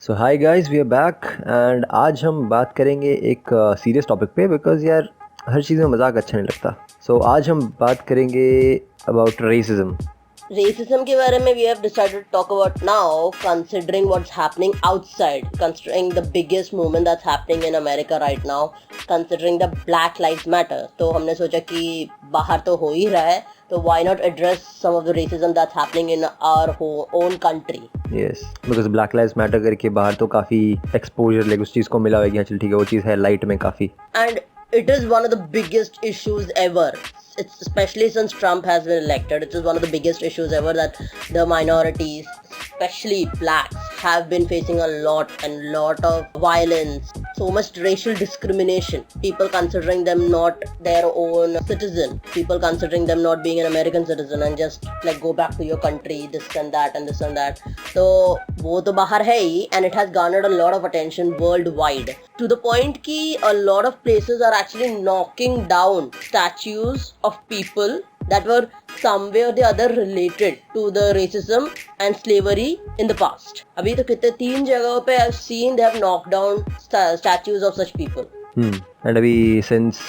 So hi guys, we are back and आज हम बात करेंगे एक सीरियस टॉपिक पे बिकॉज यार हर चीज़ में मजाक अच्छा नहीं लगता. सो आज हम बात करेंगे अबाउट रेसिज्म. Racism के बारे में we have decided to talk about now, considering what's happening outside, considering the biggest movement that's happening in America right now, considering the Black Lives Matter. तो हमने सोचा कि बाहर तो हो ही रहा है, तो why not address some of the racism that's happening in our own country. Yes, because black lives matter करके बाहर तो काफ़ी एक्सपोजर लाइक उस चीज़ को मिला हुआ कि हाँ चल ठीक है, वो चीज़ है लाइट में काफ़ी. And it is one of the biggest issues ever. It's especially since Trump has been elected. It is one of the biggest issues ever that the minorities, especially blacks, have been facing a lot of violence. So much racial discrimination. People considering them not their own citizen. People considering them not being an American citizen and just like go back to your country, this and that and this and that. So वो तो बाहर है ही, and it has garnered a lot of attention worldwide. To the point कि a lot of places are actually knocking down statues of people that were some way or the other related to the racism and slavery in the past. अभी तो कितने 3 जगहों पे I've seen they have knocked down statues of such people. And अभी since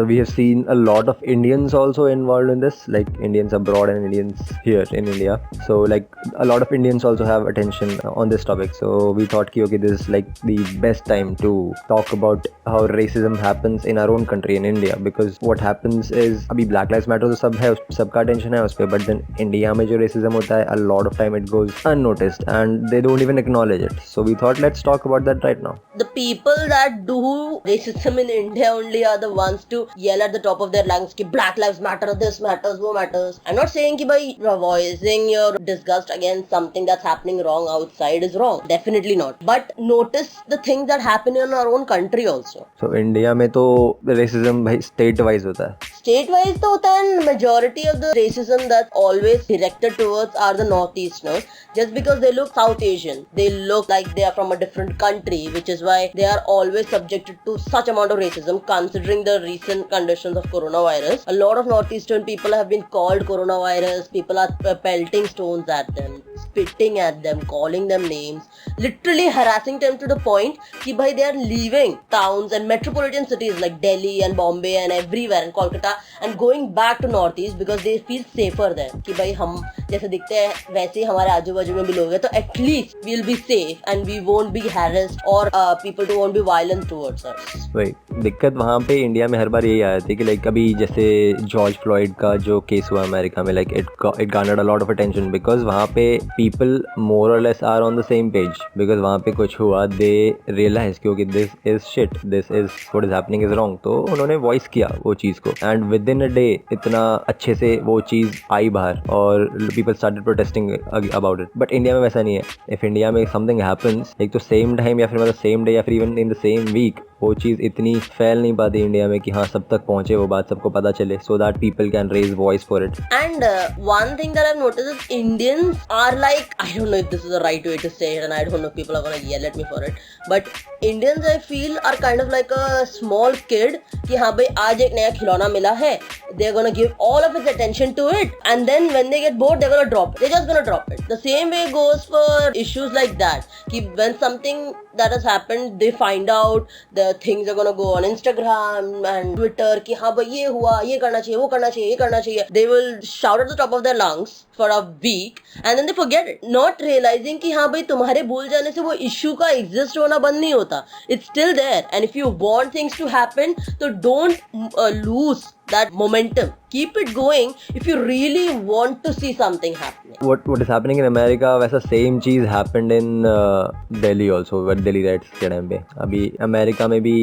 we have seen a lot of Indians also involved in this, like Indians abroad and Indians here in India. So like a lot of Indians also have attention on this topic. So we thought कि okay, this is like the best time to talk about how racism happens in our own country in India. Because what happens is अभी Black Lives Matter तो सब है, सबका attention है उस पर, but then India में जो racism होता है, a lot of time it goes unnoticed and they don't even acknowledge it. So we thought let's talk about that right now. The people that do racism in India only are the ones to yell at the top of their lungs कि Black Lives Matter, this matters, वो matters. I'm not saying कि भाई voicing your disgust against something that's happening wrong outside is wrong. Definitely not. But notice the things that happen in our own country also. So India में तो racism भाई state wise होता है. State wise तो होता है, and majority of the racism that's always directed towards are the northeasterners just because they look South Asian. They look like they are from a different country, which is why they are always subjected to such amount of racism considering the recent conditions of coronavirus. A lot of northeastern people have been called coronavirus. People are pelting stones at them, spitting at them, calling them names, literally harassing them to the point कि भाई they are leaving towns and metropolitan cities like Delhi and Bombay and everywhere and Kolkata and going back to northeast because they feel safer there. कि भाई हम जैसे दिखते हैं वैसे ही हमारे आजू बाजू में भी लोग हैं, तो at least we'll be safe and we won't be harassed or people won't be violent towards us. वही दिक्कत वहाँ पे इंडिया में हर बार यही आया था कि लाइक अभी जैसे जॉर्ज फ्लॉयड का जो केस हुआ अमेरिका में, like it garnered a lot of attention because वहाँ पे पीपल मोर और less are on the same page. Because वहाँ पे कुछ हुआ, दे रियलाइज क्योंकि this is shit, this is what is happening is wrong, तो उन्होंने वॉइस किया वो चीज़ को and within a day इतना अच्छे से वो चीज़ आई बाहर और people started protesting about it. But India में वैसा नहीं है. इफ इंडिया में समथिंग हैपन्स एक तो सेम टाइम या फिर मतलब सेम डे या फिर even in the same week वो चीज़ इतनी फैल नहीं पाती इंडिया में कि हाँ सब तक पहुँचे, वो बात सबको पता चले, so that people can raise voice for it. And one thing that I've noticed is Indians are like, I don't know if this is the right way to say it and I don't know if people are gonna yell at me for it, but Indians I feel are kind of like a small kid कि हाँ भाई आज एक नया खिलौना मिला है, they're gonna give all of its attention to it and then when they get bored they're gonna drop it. They're just gonna drop it. The same way goes for issues like that कि when something that has happened they find out, the things are gonna go on Instagram and Twitter कि हाँ भाई ये हुआ, ये करना चाहिए, वो करना चाहिए, ये करना चाहिए. They will shout at the top of their lungs for a week and then they forget it, not realizing कि हाँ भाई तुम्हारे भूल जाने से वो issue का exist होना बंद नहीं होता. It's still there and if you want things to happen तो don't lose that momentum. Keep it going if you really want to see something happening. What is happening in America वैसा same cheese happened in Delhi also, Delhi rights के time पे. अभी America में भी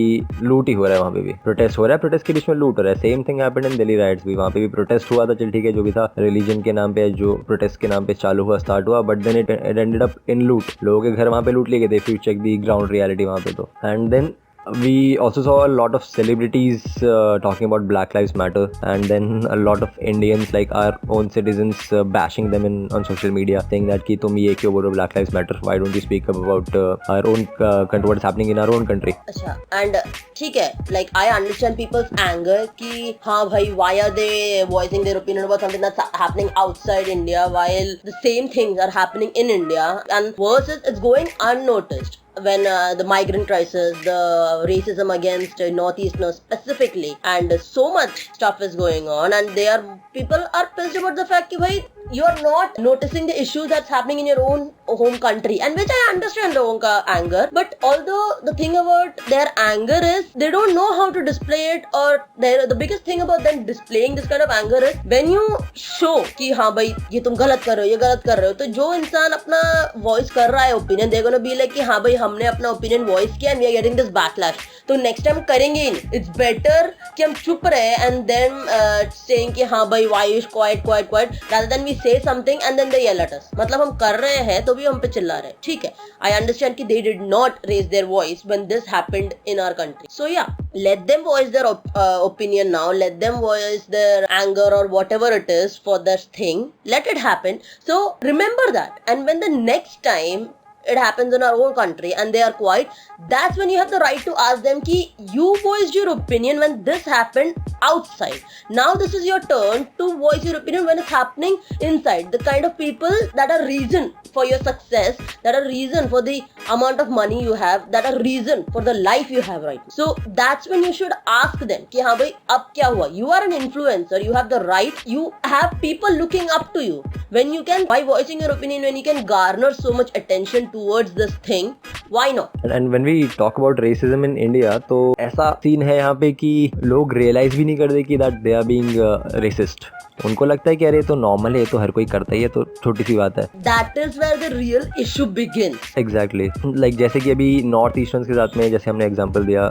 लूट ही हो रहा है, वहाँ पे भी प्रोटेस्ट हो रहा है, प्रोटेस्ट के बीच में लूट हो रहा है. Same thing happened in Delhi rights भी. वहाँ पे भी प्रोटेस्ट हुआ था, चल ठीक है, जो भी था रिलीजन के नाम पे, जो प्रोटेस्ट के नाम पे चालू हुआ, स्टार्ट हुआ, but then it ended up in loot. लोगों के घर वहाँ पे लूट लिए गए थे. If you check the ground reality वहाँ पे तो. And then we also saw a lot of celebrities talking about Black Lives Matter, and then a lot of Indians, like our own citizens, bashing them on social media, saying that कि तुम ये क्यों बोल रहे हो Black Lives Matter, why don't you speak up about our own country, what is happening in our own country. अच्छा, and ठीक है, like I understand people's anger कि हाँ भाई, why are they voicing their opinion about something that's happening outside India while the same things are happening in India, and worse is it's going unnoticed. When the migrant crisis, the racism against Northeasterners specifically, and so much stuff is going on, and people are pissed about the fact that you are not noticing the issues that's happening in your own home country, and which I understand लोगों का anger, but although the thing about their anger is they don't know how to display it, or the biggest thing about them displaying this kind of anger is when you show कि हाँ भाई ये तुम गलत कर रहे हो, ये गलत कर रहे हो, तो जो इंसान अपना voice कर रहा है opinion, they're gonna be like कि हाँ भाई हमने अपना ओपिनियन वॉइस किया and we are getting this backlash, तो नेक्स्ट टाइम करेंगे ही नहीं. इट्स बेटर कि हम चुप रहे एंड देन सेइंग कि हाँ भाई why is quite rather than we say something and then they yell at us. मतलब हम कर रहे हैं तो भी हम पे चिल्ला रहे हैं. ठीक है, आई अंडरस्टैंड कि they did not raise their voice when this happened in our country. So yeah, let them voice their opinion now, let them voice their anger or whatever it is for this thing, let it happen. So remember that, and when the next time it happens in our own country and they are quiet, that's when you have the right to ask them ki you voiced your opinion when this happened outside, now this is your turn to voice your opinion when it's happening inside. The kind of people that are reason for your success, that are reason for the amount of money you have, that are reason for the life you have right now. So that's when you should ask them ki ha bhai ab kya hua. You are an influencer, you have the right, you have people looking up to you. When you can, by voicing your opinion, when you can garner so much attention towards this thing, why not? And when we talk about racism in India, तो ऐसा scene है यहाँ पे कि लोग realise भी नहीं करते कि that they are being racist. उनको लगता है कि अरे तो नॉर्मल है, तो हर कोई करता ही है, तो छोटी सी बात है. That is where the real issue begins. Exactly. Like जैसे कि अभी नॉर्थ ईस्टर्न्स के साथ में जैसे हमने एग्जांपल दिया,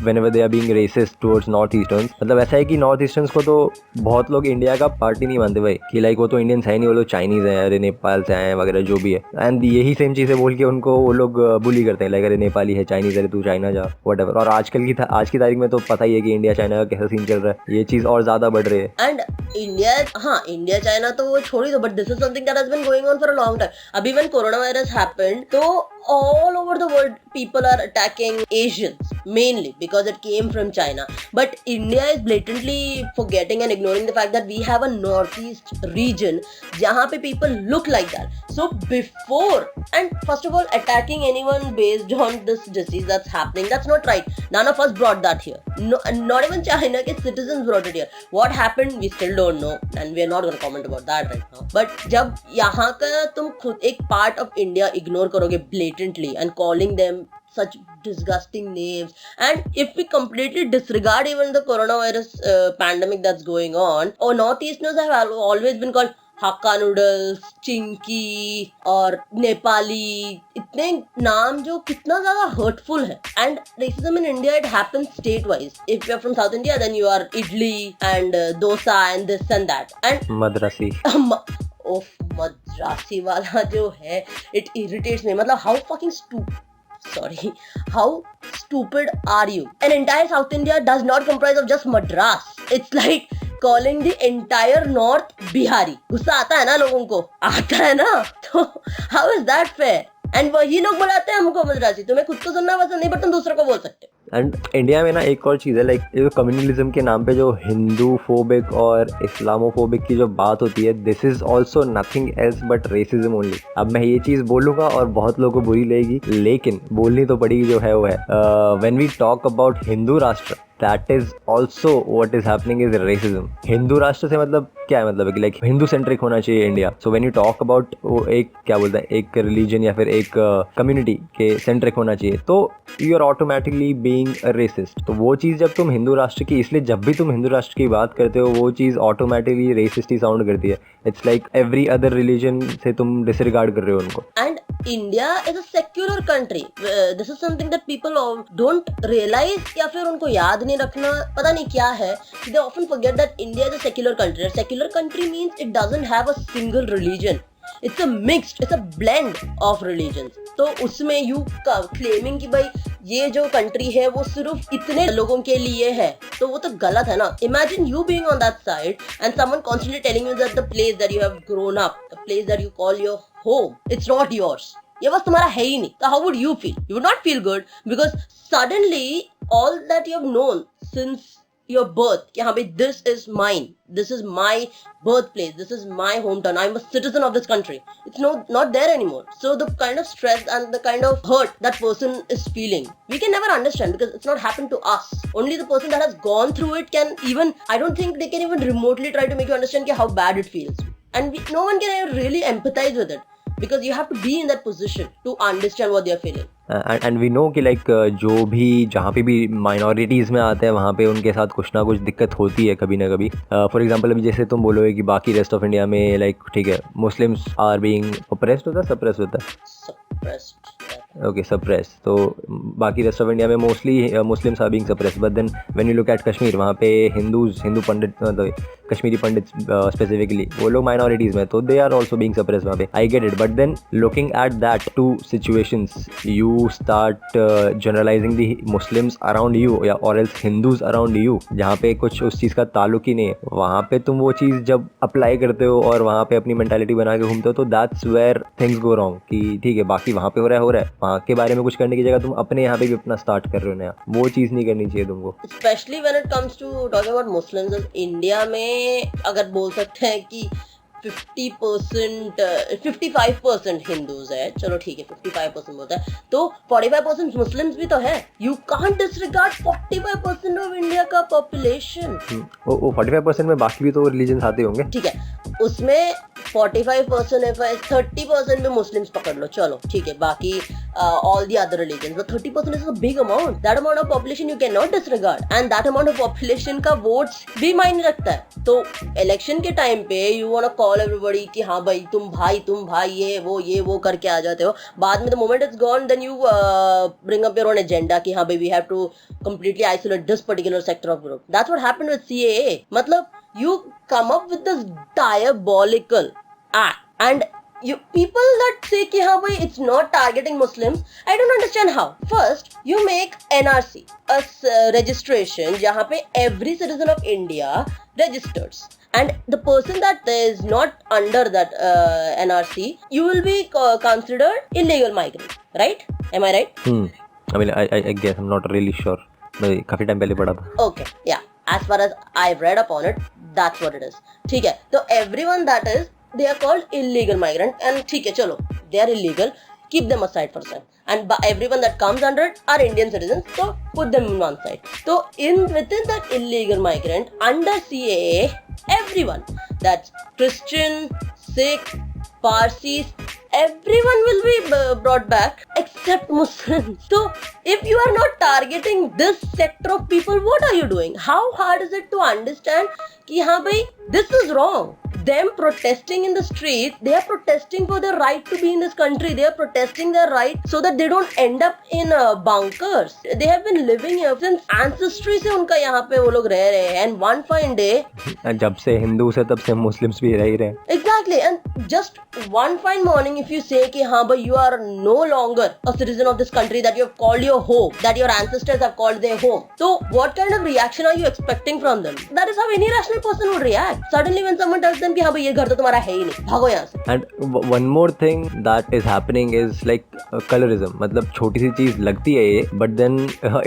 whenever they are being racist towards north ईस्टर्न्स, मतलब ऐसा है कि नॉर्थ ईस्टर्न्स को तो बहुत लोग इंडिया का पार्ट ही नहीं मानते भाई, कि लाइक वो तो इंडियंस है नहीं, वो लोग चाइनीज हैं, अरे नेपाल से आए हैं वगैरह जो भी है. एंड यही सेम चीज़ें बोल के उनको वो लोग बुली करते हैं, लाइक अरे नेपाली है, चाइनीज है, तू चाइना जा, व्हाटएवर. और आज की तारीख में तो पता ही है कि इंडिया चाइना का कैसा सीन चल रहा है, ये चीज़ और ज़्यादा बढ़ रही है. एंड इंडिया चाइना तो वो छोड़ ही दो, but this is something that has been going on for a long time. अभी व्हेन कोरोना वायरस हैपेंड, तो all over the world people are attacking Asians mainly because it came from China, but India is blatantly forgetting and ignoring the fact that we have a northeast region jahan pe people look like that. So before and first of all attacking anyone based on this disease that's happening, that's not right. None of us brought that here, no, not even China ke citizens brought it here. What happened we still don't know and we are not going to comment about that right now. But jab yahan ka tum khud ek part of India ignore karoge blatantly and calling them such disgusting names, and if we completely disregard even the coronavirus pandemic that's going on, or northeasterners have always been called Hakka noodles, Chinky और नेपाली, इतने नाम जो कितना ज़्यादा hurtful है. And racism in India, it happens state-wise. If you are from South India, then you are idli and dosa and this and that. And Madrasi. Madrasi वाला जो है, it irritates me. मतलब how stupid are you? An entire South India does not comprise of just Madras. It's like calling the entire North Bihari. गुस्सा आता है ना लोगों को, आता है ना, तो how is that fair? And वही लोग बुलाते हैं हमको मद्रासी. तुम्हें खुद को सुनना पसंद नहीं, बट तुम दूसरों को बोल सकते. एंड इंडिया में ना एक और चीज़ है, लाइक जो कम्युनलिज्म के नाम पे जो हिंदू फोबिक और इस्लामोफोबिक की जो बात होती है, this is also nothing else but racism only. अब मैं ये चीज़ बोलूँगा और बहुत लोगों को बुरी लगेगी, लेकिन बोलनी तो पड़ेगी जो है वो है. When we talk about Hindu Rashtra, that is also what is happening is racism. Hindu राष्ट्र से मतलब क्या है, मतलब लाइक हिंदू सेंट्रिक होना चाहिए India. So when you talk about वो एक क्या बोलते हैं, एक रिलीजन या फिर एक कम्युनिटी के सेंट्रिक होना चाहिए, तो you are automatically being a racist. तो वो चीज़ जब तुम हिंदू राष्ट्र की, इसलिए जब भी तुम हिंदू राष्ट्र की बात करते हो, वो चीज़ ऑटोमेटिकली रेसिस्ट ही साउंड करती है. It's like every other religion से तुम डिसरिगार्ड कर रहे हो उनको. And India is a secular country. This is something that people don't realise, या फिर उनको याद नहीं रखना, पता नहीं क्या है. They often forget that India is a secular country. A secular country means it doesn't have a single religion. It's a blend of religions. तो उसमें you claiming कि भाई ये जो कंट्री है वो सिर्फ इतने लोगों के लिए है, तो वो तो गलत है ना. Imagine you being on that side and someone constantly telling you that the place that you have grown up, the place that you call your home, it's not yours. ये बस तुम्हारा है ही नहीं. तो how would you feel? You would not feel good, because suddenly all that you have known since your birth, कि हाँ भाई this is mine, this is my birthplace, this is my hometown, I'm a citizen of this country, it's not there anymore. So the kind of stress and the kind of hurt that person is feeling, we can never understand because it's not happened to us. Only the person that has gone through it can even, I don't think they can even remotely try to make you understand how bad it feels. And no one can really empathize with it because you have to be in that position to understand what they are feeling. And we know कि like जो भी जहाँ पे भी minorities में आते हैं वहाँ पे उनके साथ कुछ ना कुछ दिक्कत होती है कभी ना कभी. फॉर एग्जांपल अभी जैसे तुम बोलोगे कि बाकी रेस्ट ऑफ इंडिया में लाइक ठीक है मुस्लिम्स आर बीइंग ऑप्रेस्ड होता है, सप्रेस्ड होता है, ओके सप्रेस. तो बाकी रेस्ट ऑफ इंडिया में mostly Muslims are being suppress. But then when you look at Kashmir, वहाँ पे हिंदू पंडित मतलब कश्मीरी पंडित स्पेसिफिकली वो लोग माइनॉरिटीज़ में, तो they are also being suppress वहाँ पे. I get it. But then looking at that two situations, यू start generalizing the Muslims around you या और else Hindus around you, जहाँ पे कुछ उस चीज़ का ताल्लुक ही नहीं है. वहाँ पे तुम वो चीज़ जब अप्लाई करते हो और वहाँ पे अपनी मेंटालिटी बना के घूमते हो, तो that's where things go wrong. कि ठीक है बाकी वहाँ पे हो रहा है, वहाँ के बारे में कुछ करने की जगह तुम अपने यहाँ पे भी अपना स्टार्ट कर रहे हो नया. वो चीज़ नहीं करनी चाहिए तुमको. Especially when it comes to talking about Muslims, India में अगर बोल सकते हैं कि 55% हिंदूज है, चलो ठीक है 55% बोलता है, तो 45% मुस्लिम्स भी तो है. You can't disregard 45% of India का पॉपुलेशन. वो 45% में बाकी भी तो रिलीजन आते होंगे. ठीक है, उसमें 45% है, 30% भी मुस्लिम्स पकड़ लो, चलो ठीक है, बाकी all the other religions, but 30% is a big amount. That amount of population you cannot disregard, and that amount of population का votes भी मायने रखता है. तो election के टाइम पे you wanna call everybody कि हाँ भाई तुम भाई ये वो करके आ जाते हो. बाद में the moment it's gone, then you bring up your own agenda कि हाँ भाई we have to completely isolate this particular sector of group. That's what happened with CAA. मतलब you come up with this diabolical act, and you people that say कि हाँ भाई it's not targeting Muslims, I don't understand how. First, you make NRC a registration जहाँ पे every citizen of India registers, and the person that is not under that NRC, you will be considered illegal migrant, right? Am I right? I mean, I guess I'm not really sure. मैं काफी time पहले पढ़ा था. Okay, yeah. As far as I've read upon it, that's what it is. ठीक है, तो everyone that is, they are called illegal migrant, and ठीक है चलो, they are illegal, keep them aside for a second, and everyone that comes under it are Indian citizens, so put them in one side. So within that illegal migrant under CAA, everyone that's Christian, Sikh, Parsis, everyone will be brought back except Muslims. So if you are not targeting this sector of people, what are you doing? How hard is it to understand कि हाँ भाई this is wrong? Them protesting in the street, they are protesting for their right to be in this country. They are protesting their right so that they don't end up in bunkers. They have been living here since ancestry से उनका यहाँ पे वो लोग रह रहे हैं, and one fine day, जब से हिंदू से तब से मुस्लिम्स भी रह ही रहे. Exactly, and just one fine morning if you say कि हाँ भाई you are no longer a citizen of this country that you have called your home, that your ancestors have called their home, so what kind of reaction are you expecting from them? That is how any rational person would react. Suddenly when someone tells them कि हाँ भाई ये घर तो तुम्हारा है ही नहीं, भागो यहाँ से. And one more thing that is happening is like colorism. मतलब छोटी सी चीज लगती है ये, but then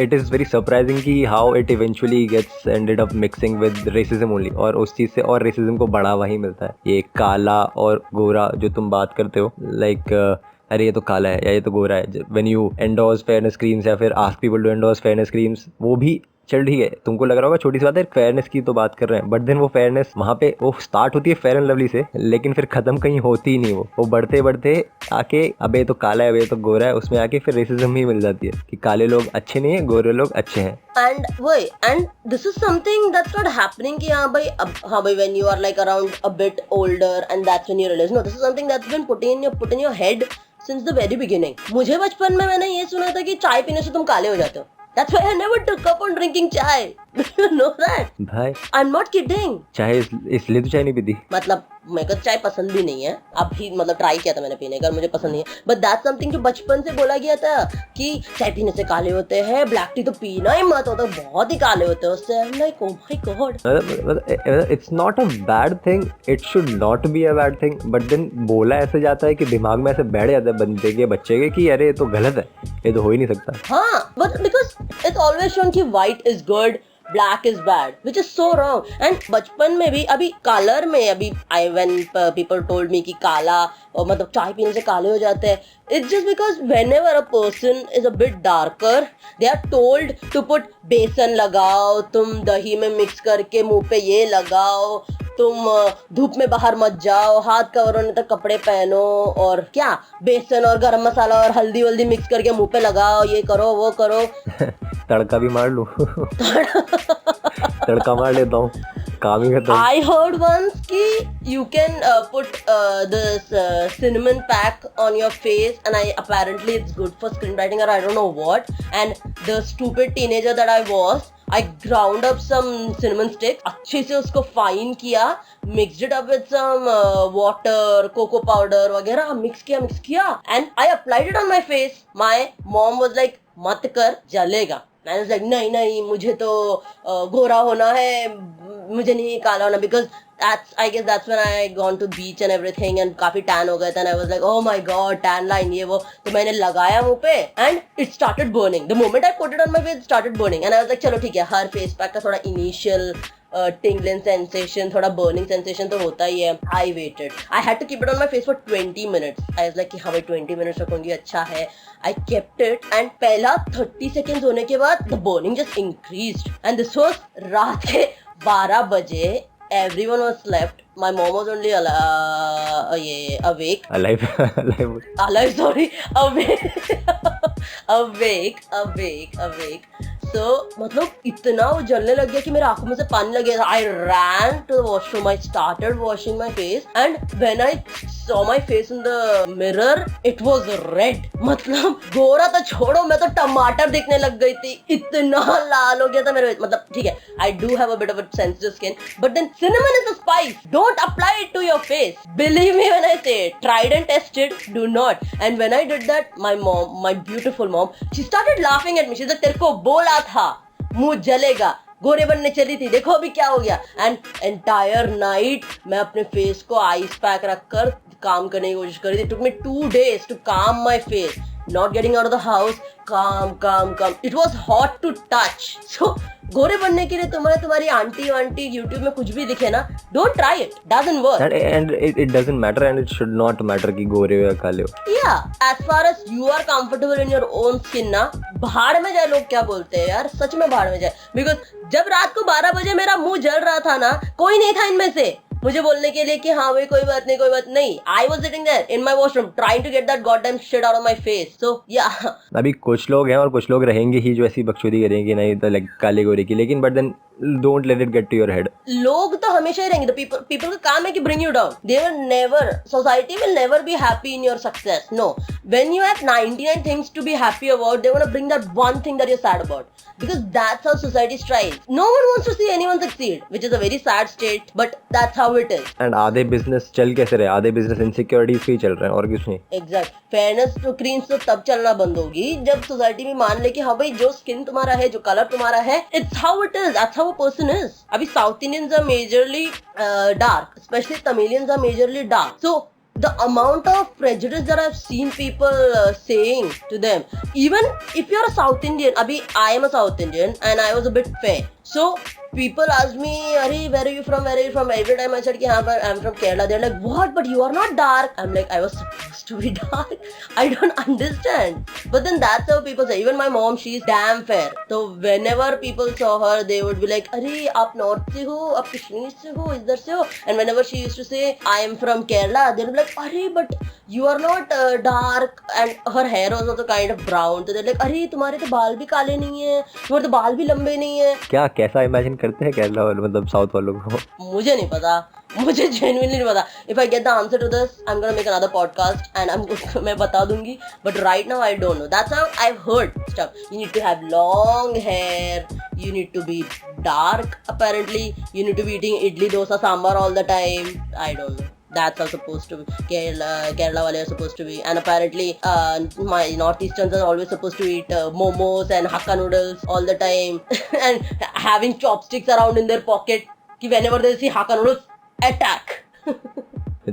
it is very surprising कि how it eventually gets ended up mixing with racism only, और उस चीज से और racism को बढ़ावा ही मिलता है. ये काला और गोरा जो तुम बात करते हो, like अरे ये तो काला है या ये तो गोरा है, when you endorse fairness creams या फिर ask people to endorse fairness creams, वो भी चल ठीक है, तुमको लग रहा होगा छोटी सी बात है, फेयरनेस की तो बात कर रहे हैं, बट देन वो फेयरनेस वहाँ पे वो स्टार्ट होती है फेयर एंड लवली से, लेकिन फिर खत्म कहीं होती ही नहीं. वो बढ़ते बढ़ते आके अबे तो काला है, अबे तो गोरा है, उसमें आके फिर रेसिज्म ही मिल जाती है कि काले लोग अच्छे नहीं है, गोरे लोग अच्छे हैं. And this is something that's not happening कि हाँ भाई when you are like around a bit older, and that's when you realize, no, this is something that's been put in your head since the very beginning. मुझे बचपन में मैंने ये सुना था कि चाय पीने से तुम काले हो जाते हो. That's why I never took up on drinking chai. Do you know that? भाई I'm not kidding. चाय इसलिए तो चाय नहीं पीती. मतलब मेरे को चाय पसंद भी नहीं है अभी, मतलब ट्राई किया था मैंने पीने का, मुझे पसंद नहीं है, बट दैट्स समथिंग जो बचपन से बोला गया था कि चाय पीने से काले होते हैं, ब्लैक टी तो पीना ही मत, होता बहुत ही काले होते हैं उससे। I'm like, oh my god, it's not a bad thing, it should not be a bad thing, but then बोला ऐसे जाता है कि दिमाग में ऐसे बैठ जाता है बंदे के, बच्चे के, कि अरे ये तो गलत है, ये तो हो ही नहीं सकता। हाँ, but because it's always shown कि white is good, black is bad, which is so wrong. And बचपन में भी अभी कलर में अभी when people told me कि काला और मतलब चाय पीने से काले हो जाते हैं, it's just because whenever a person is a bit darker, they are told to put बेसन लगाओ, तुम दही में मिक्स करके मुंह पे ये लगाओ, तुम धूप में बाहर मत जाओ, हाथ कवर होने तक कपड़े पहनो, और क्या बेसन और गरम मसाला और हल्दी वल्दी मिक्स करके मुंह पे लगाओ, ये करो वो करो। तड़का भी मार लूं तड़का मार लेता हूँ, काम ही खत्म। I heard once कि you can put this cinnamon pack on your face, and apparently it's good for screenwriting or I don't know what. And the stupid teenager that I was, I ground up some cinnamon stick, अच्छे से उसको fine किया, mixed it up with some water, cocoa powder वगैरह, mix किया, and I applied it on my face. My mom was like, मत कर, जलेगा। I was like, नहीं मुझे तो गोरा होना है, मुझे नहीं काला होना, because I guess that's when I gone to beach and everything and काफी tan हो गया था, and I was like, oh my god, tan line ये वो, तो मैंने लगाया मुंह पे and it started burning. The moment I put it on my face, it started burning, and I was like, चलो ठीक है, हर face pack का थोड़ा initial tingling sensation, थोड़ा burning sensation तो होता ही है। I waited. I had to keep it on my face for 20 minutes. I was like कि हाँ भाई 20 minutes रखूंगी, अच्छा है। I kept it and पहला 30 seconds होने के बाद the burning just increased, and this was रात के 12 बजे। Everyone was slept. My mom was only awake. Alive, sorry. Awake. So, मतलब इतना वो जलने लग गया कि मेरे आंखों में से पानी लग गया था। I ran to the washroom. I started washing my face, and when I saw my face in the mirror, it was red. मतलब गोरा तो छोड़ो, मैं तो टमाटर दिखने लग गई थी, इतना लाल हो गया था मेरे, मतलब ठीक है, I do have a bit of a sensitive skin, but then cinnamon is a spice. Don't apply it to your face. Believe me when I say it. Tried and tested. Do not. And when I did that, my mom, my beautiful mom, she started laughing at me. She said, तेरे को बोला था मुंह जलेगा, गोरे बनने चली थी, देखो अभी क्या हो गया। एंड एंटायर नाइट मैं अपने फेस को आइस पैक रखकर काम करने की कोशिश कर रही थी। टुक मी 2 days to calm my face. Not getting out of the house, calm. It was hot to touch. So गोरे बनने के लिए तुम्हारी आंटी वांटी यूट्यूब में कुछ भी दिखे ना, don't try it. Doesn't work. And it doesn't matter, and it should not matter कि गोरे हो या काले हो। Yeah, as far as you are comfortable in your own skin ना, भाड़ में जाए, लोग क्या बोलते हैं यार, सच में भाड़ में जाए। Because जब रात को 12 बजे मेरा मुंह जल रहा था ना, कोई नहीं था इनमें से मुझे बोलने के लिए कि हाँ भाई कोई बात नहीं। I was sitting there in my washroom trying to get that goddamn shit out of my face. So yeah. अभी कुछ लोग हैं और कुछ लोग रहेंगे ही जो ऐसी बकचोदी करेंगे, नहीं तो लाइक काले गोरे की, लेकिन but then don't let it get to your head. लोग तो हमेशा ही रहेंगे, people का काम है कि bring you down. They will never, society will never be happy in your success. No, when you have 99 things to be happy about, they want to bring that one thing that you're sad about, because that's how society strives. No one wants to see anyone succeed, which is a very sad state, but that's how it is. And आधे business चल कैसे रहे, आधे business insecurities पे ही चल रहे हैं और कुछ नहीं। Exact. फेयरनेस तो क्रीम्स तो तब चलना बंद होगी जब सोसाइटी भी मान ले कि हाँ भाई जो स्किन तुम्हारा है, जो कलर तुम्हारा है, it's how it is, that's how a person is. अभी South Indians are majorly dark, specially Tamilians are majorly dark, so the amount of prejudice that I've seen people saying to them, even if you're a South Indian, abhi I am a South Indian and I was a bit fair, so people ask me, Are, where are you from? Every time I said, I'm from Kerala, they're like, what? But you are not dark. I'm like, I was supposed to be dark. I don't understand. But then that's how people say. Even my mom, she's damn fair. So whenever people saw her, they would be like, Are, आप north से हो, आप कश्मीर से हो, इधर से हो. And whenever she used to say, I am from Kerala, they would be like, Are, but you are not dark. And her hair was also kind of brown. So they're like, Are, तुम्हारे तो बाल भी काले नहीं है, तुम्हारे तो बाल भी लंबे नहीं है। क्या कैसा इमेजिन करते हैं केरला वाले, मतलब साउथ वालों को? मुझे नहीं पता, मुझे genuinely नहीं पता. If I get the answer to this, I'm gonna make another podcast and मैं बता दूंगी. But right now I don't know. That's how I've heard stuff. You need to have long hair. You need to be dark. Apparently, you need to be eating idli, dosa, sambar all the time. I don't know. that's are supposed to be Kerala wale are supposed to be, and apparently my northeasterns are always supposed to eat momos and hakka noodles all the time and having chopsticks around in their pocket ki whenever they see hakka noodles, attack.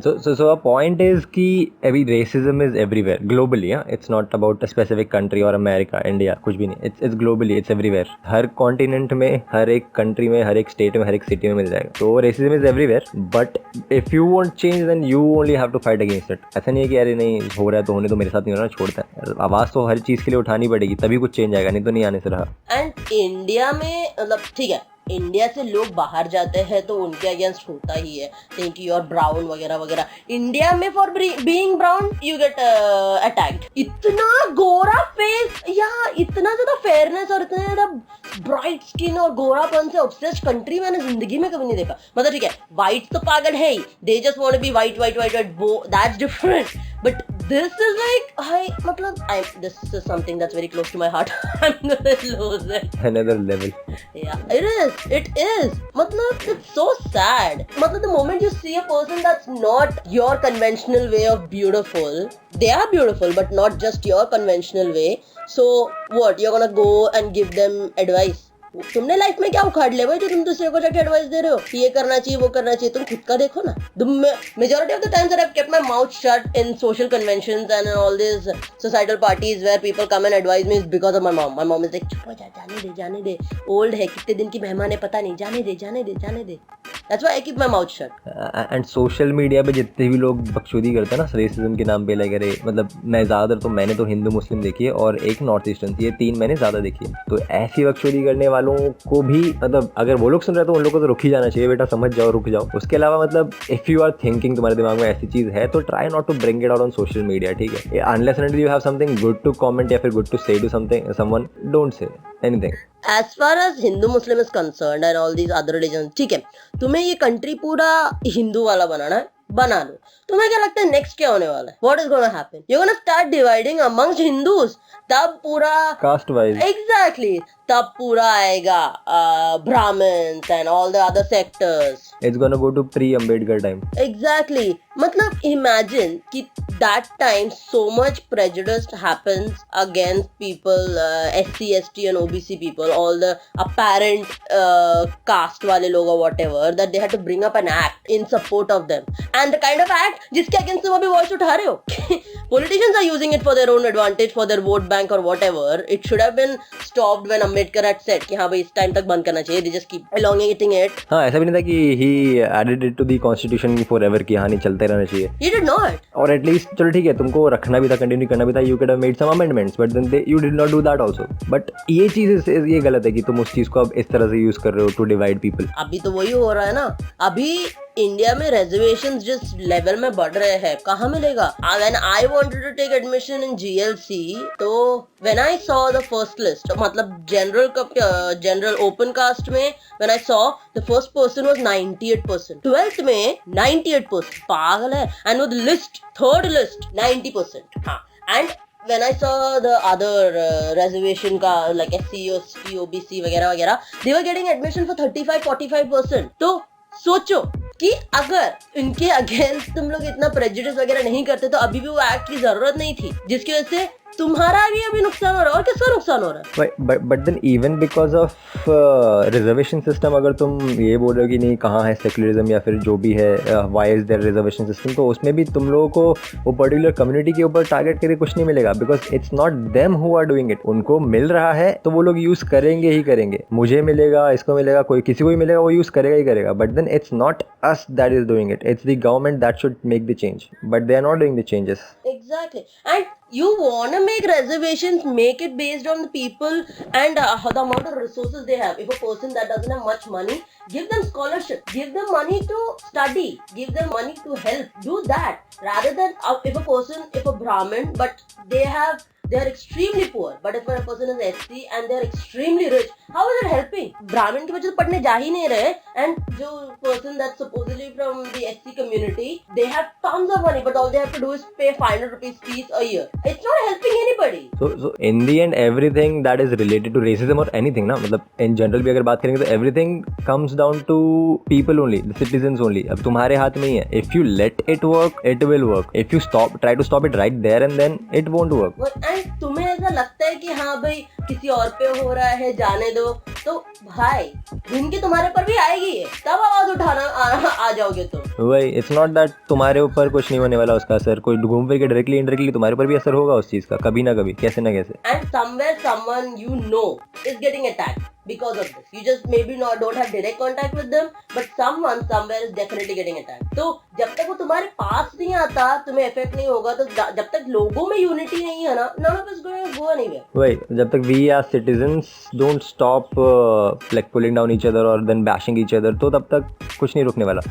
So a point is कि every racism is everywhere globally. Yeah, it's not about a specific country or America, India, कुछ भी नहीं. It's globally, it's everywhere. Her continent में, हर एक country में, हर एक state में, हर एक city में मिल जाएगा. तो racism is everywhere. But if you want change, then you only have to fight against it. ऐसा नहीं है कि अरे नहीं हो रहा है तो होने तो मेरे साथ नहीं हो रहा, छोड़ता है. आवाज़ तो हर चीज़ के लिए उठानी पड़ेगी, तभी कुछ चेंज आएगा, नहीं तो नहीं आने से रहा. एंड इंडिया में मतलब ठीक है, इंडिया से लोग बाहर जाते हैं तो उनके अगेंस्ट होता ही है, थिंक यू आर ब्राउन वगैरह वगैरह. इंडिया में for being brown you get attacked. इतना गोरा फेस या इतना ज्यादा फेयरनेस और इतना ज्यादा ब्राइट स्किन और गोरापन से ऑब्सेस्ड कंट्री मैंने जिंदगी में कभी नहीं देखा. मतलब ठीक है, व्हाइट तो पागल है ही, they just want to be white white white white, that's different. But this is like this is something that's very close to my heart. I'm gonna lose it. Another level. Yeah, it is matlab it's so sad. Matlab the moment you see a person that's not your conventional way of beautiful, they are beautiful but not just your conventional way, so what, you're gonna go and give them advice? तुमने life में क्या उखाड़ लिया भाई जो तुम दूसरे को जाके एडवाइस दे रहे हो, ये करना चाहिए वो करना चाहिए. तुम खुद का देखो ना. Majority of the times that I've kept my mouth shut in social conventions and in all these societal parties where people come and advise me is because of my mom. My mom is like, चुप हो जा, जाने दे, old है, कितने दिन की मेहमान है पता नहीं, जाने दे. That's why I keep my mouth shut. And social media पे जितने भी लोग बकचोदी करते हैं ना रेसिज्म के नाम पे, लाइक अरे मतलब मैंने तो हिंदू मुस्लिम देखी है और एक नॉर्थ ईस्टर्न, ये 3 मैंने ज़्यादा देखी है. तो ऐसी बकचोदी करने वालों को भी मतलब अगर वो लोग सुन रहे हैं तो उन लोगों को तो रुक ही जाना चाहिए, बेटा समझ जाओ, रुक जाओ. उसके अलावा मतलब इफ़ यू आर थिंकिंग तुम्हारे दिमाग में ऐसी चीज़ है तो try not to bring it out on social media, ठीक है. Unless and you have something good to comment या फिर good to say to someone, don't say anything. As far as Hindu Muslim is concerned and all these other religions, ठीक है, तुम्हें ये country पूरा हिंदू वाला बनाना है, बना लो. तुम्हें क्या लगता है नेक्स्ट क्या होने वाला है? What is gonna happen? You're gonna start dividing amongst Hindus. तब पूरा कास्ट वाइज, एग्जैक्टली, तब पूरा आएगा Brahmans and all the other sectors. It's gonna go to pre Ambedkar time. Exactly. मतलब इमेजिन कि that time so much prejudice happens against people, SC, ST and OBC people, all the apparent caste wale log or whatever, that they had to bring up an act in support of them, and the kind of act jiske against तुम अभी voice उठा रहे हो. Politicians are using it for their own advantage, for their vote bank or whatever. It should have been stopped when Ambedkar had said कि हाँ भाई इस time तक बंद करना चाहिए. They just keep elongating it. हाँ, ऐसा भी नहीं था कि he added it to the constitution forever कि हाँ नहीं चलते रहना चाहिए. He did not. और एटलीस्ट चलो ठीक है, तुमको रखना भी था, कंटिन्यू करना भी था, you could have made some amendments, but then you did not do that also. But ये चीज़ ये गलत है कि तुम उस चीज़ को अब इस तरह से यूज कर रहे हो टू डिवाइड पीपल. अभी तो वही हो रहा है ना. अभी इंडिया में रिजर्वेशंस जिस लेवल में बढ़ रहे हैं, कहाँ मिलेगा? When I wanted to take admission in GLC, तो when I saw the first list, मतलब जनरल ओपन कास्ट में when I saw the first person was 98%, 12th में 98%. पागल है. And with list, third list 90%. हाँ. And when I saw the other reservation का like SC, ST, OBC वगैरह वगैरह, they were getting admission for 35-45%. तो सोचो कि अगर इनके अगेंस्ट तुम लोग इतना प्रेजुडिस वगैरह नहीं करते तो अभी भी वो एक्ट की जरूरत नहीं थी, जिसकी वजह से तुम्हारा भी अभी नुकसान हो रहा है. और किसका नुकसान हो रहा है? But then even because of reservation system, अगर तुम ये बोल रहे हो कि नहीं कहाँ है सेक्युलरिज्म या फिर जो भी है, why is there reservation system, तो उसमें भी तुम लोगों को वो पर्टिकुलर कम्युनिटी के ऊपर टारगेट करके कुछ नहीं मिलेगा, because it's not them who are doing it. उनको मिल रहा है तो वो लोग यूज करेंगे ही करेंगे. मुझे मिलेगा, इसको मिलेगा, कोई किसी को भी मिलेगा, वो यूज करेगा ही करेगा. But then it's not us that is doing it, it's the government that should make the change, but they are not doing the changes. Exactly. And you want to make reservations, make it based on the people and the amount of resources they have. If a person that doesn't have much money, give them scholarship, give them money to study, give them money to help, do that, rather than if a Brahmin but they are extremely poor, but if a person is SC and they are extremely rich How is it helping? ब्राह्मण के बच्चे तो पढ़ने जा ही नहीं रहे, and जो person that's supposedly from the SC community, they have tons of money, but all they have to do is pay 500 rupees fees a year. It's not helping anybody. So in the end everything that is related to racism or anything ना, मतलब in general भी अगर बात करेंगे तो everything comes down to people only, the citizens only. अब तुम्हारे हाथ में ही है. If you let it work, it will work. If you try to stop it right there and then, it won't work. And तुम्हें ऐसा लगता है कि हाँ भाई किसी और पे हो रहा है, जाने दो, तो भाई जिनकी तुम्हारे पर भी आएगी है, तब आवाज उठाना आ जाओगे तुम. वही, इट्स नॉट दैट तुम्हारे ऊपर कुछ नहीं होने वाला उसका असर, कोई घूम फिर के डायरेक्टली इनडायरेक्टली तुम्हारे ऊपर भी असर होगा उस चीज का, कभी ना कभी, कैसे ना कैसे. And somewhere someone you know is getting attacked because of this. You just maybe don't have direct contact with them, but someone somewhere is definitely getting attacked. तो जब तक वो तुम्हारे पास नहीं आता, तुम्हें इफेक्ट नहीं होगा, तो जब तक लोगों में यूनिटी नहीं है ना, none of us going to go anywhere. वही, जब तक we as citizens don't stop like pulling down each other or then bashing each other, तो तब तक कुछ नहीं रुकने वाला.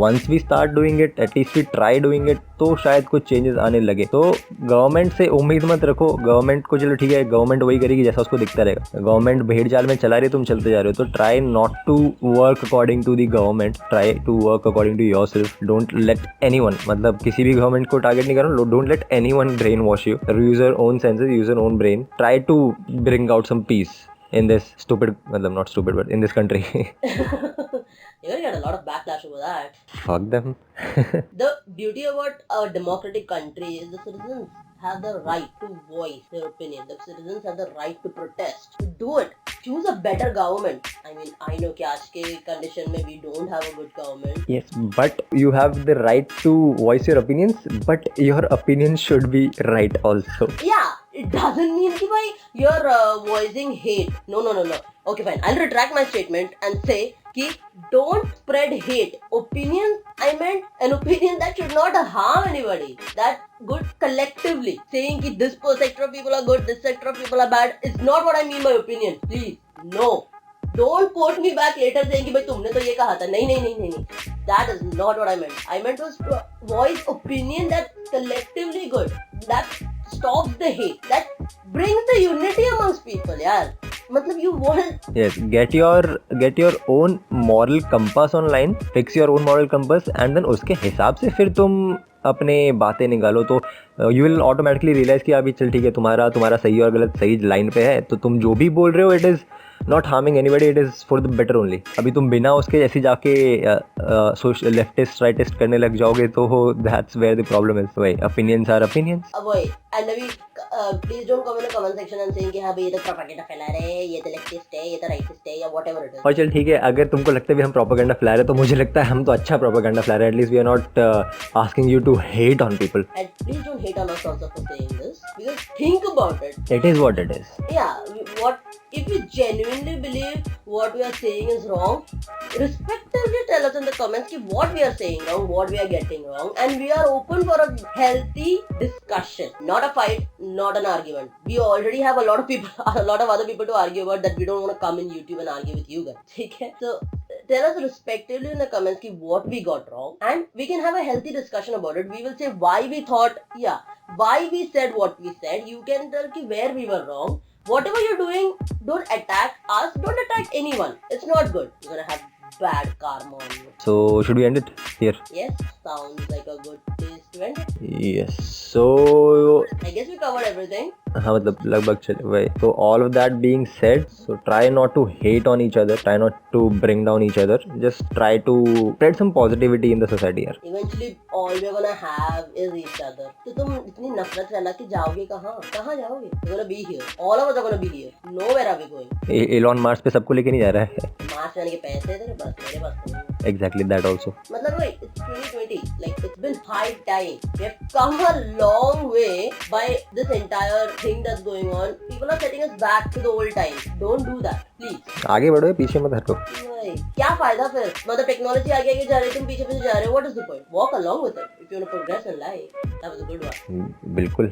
Once we start doing it, at least we try doing it, तो शायद कुछ चेंजेस आने लगे. तो गवर्नमेंट से उम्मीद मत रखो. गवर्नमेंट को चलो ठीक है, गवर्नमेंट वही करेगी जैसा उसको दिखता रहेगा. गवर्नमेंट भेड़ चाल में चला रही है, तुम चलते जा रहे हो, तो try not to work according to the government, try to work according to yourself. Don't let anyone, मतलब किसी भी गवर्नमेंट को टारगेट नहीं करो. Don't let anyone brain wash you. Use your own senses, use your own brain. Try to bring out some peace in this stupid, मतलब not stupid, but in this country. You're gonna get a lot of backlash over that. Fuck them. The beauty about a democratic country is the citizens have the right to voice their opinion. The citizens have the right to protest. To do it. Choose a better government. I mean, I know कि आज के condition में we don't have a good government. Yes, but you have the right to voice your opinions, but your opinions should be right also. Yeah, it doesn't mean कि भाई you're voicing hate. No. Okay, fine. I'll retract my statement and say कि don't spread hate. Opinion, I meant an opinion that should not harm anybody. That good collectively. Saying कि this sector of people are good, this sector of people are bad is not what I mean by opinion. Please, no. Don't quote me back later saying कि भाई तुमने तो ये कहा था. नहीं. That is not what I meant. I meant was to voice opinion that's collectively good. That stops the hate. That brings the unity amongst people, यार. मतलब you want. Yes, get your own moral compass online. Fix your own moral compass and then उसके हिसाब से फिर तुम अपने बातें निकालो. तो यू विल ऑटोमेटिकली रियलाइज कि अभी चल ठीक है, तुम्हारा सही और गलत सही लाइन पे है, तो तुम जो भी बोल रहे हो it is not harming anybody, it is for the better only. अभी तुम बिना उसके ऐसे जाके लेफ्टिस्ट राइटिस्ट करने लग जाओगे तो that's where the problem is. वही, ओपिनियंस आर ओपिनियंस. वही, एंड अभी please don't comment in the comment section and saying कि हाँ भाई ये तो प्रोपेगेंडा फैला रहे हैं, ये तो लेफ्टिस्ट है, ये तो राइटिस्ट है, या व्हाटएवर इट इज. और चल ठीक है, अगर तुमको लगता है भी हम प्रोपेगेंडा फैला रहे हैं, तो मुझे लगता है हम तो अच्छा प्रोपेगेंडा फैला रहे हैं. At least we are not asking you to hate on people. And please don't hate on us also for saying this, because think about it. It is what it is. What if you genuinely believe what we are saying is wrong, respectively tell us in the comments what we are saying wrong, what we are getting wrong, and we are open for a healthy discussion, not a fight, not an argument. We already have a lot of other people to argue about that. We don't want to come in YouTube and argue with you guys. Okay? So tell us respectively in the comments what we got wrong, and we can have a healthy discussion about it. We will say why we thought, why we said what we said. You can tell where we were wrong. Whatever you're doing, don't attack us, don't attack anyone. It's not good. You're gonna have bad karma on you. So should we end it here? Yes, sounds like a good place to end it. Yes. So I guess we covered everything. हाँ, मतलब लगभग चले भाई. So all of that being said, so try not to hate on each other, try not to bring down each other, just try to spread some positivity in the society यार. Eventually all we're gonna have is each other. तो तुम इतनी नफरत फैला के जाओगे कहाँ जाओगे? You're gonna be here. All of us are gonna be here. Nowhere are we going. Elon Mars पे सबको लेके नहीं जा रहा है. मार्स जाने के पैसे तेरे पास, मेरे पास नहीं. Exactly that also. मतलब भाई, it's 2020. Like it's been high time. We have come a long way by this entire thing that's going on. People are setting us back to the old time. Don't do that, please. आगे बढ़ो, पीछे मत हटो. क्या फायदा फिर? मतलब technology आगे जा रही है, तुम पीछे जा रहे हो. What is the point? Walk along with it if you want to progress in life. That was a good one. बिल्कुल.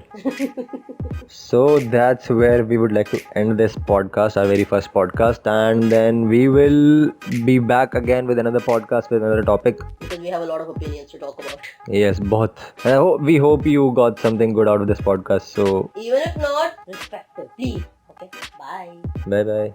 So that's where we would like to end this podcast, our very first podcast, and then we will be back again with another podcast with another topic. Because we have a lot of opinions to talk about. Yes, बहुत. We hope you got something good out of this podcast. So even if not, respect it, please. Okay, bye. Bye.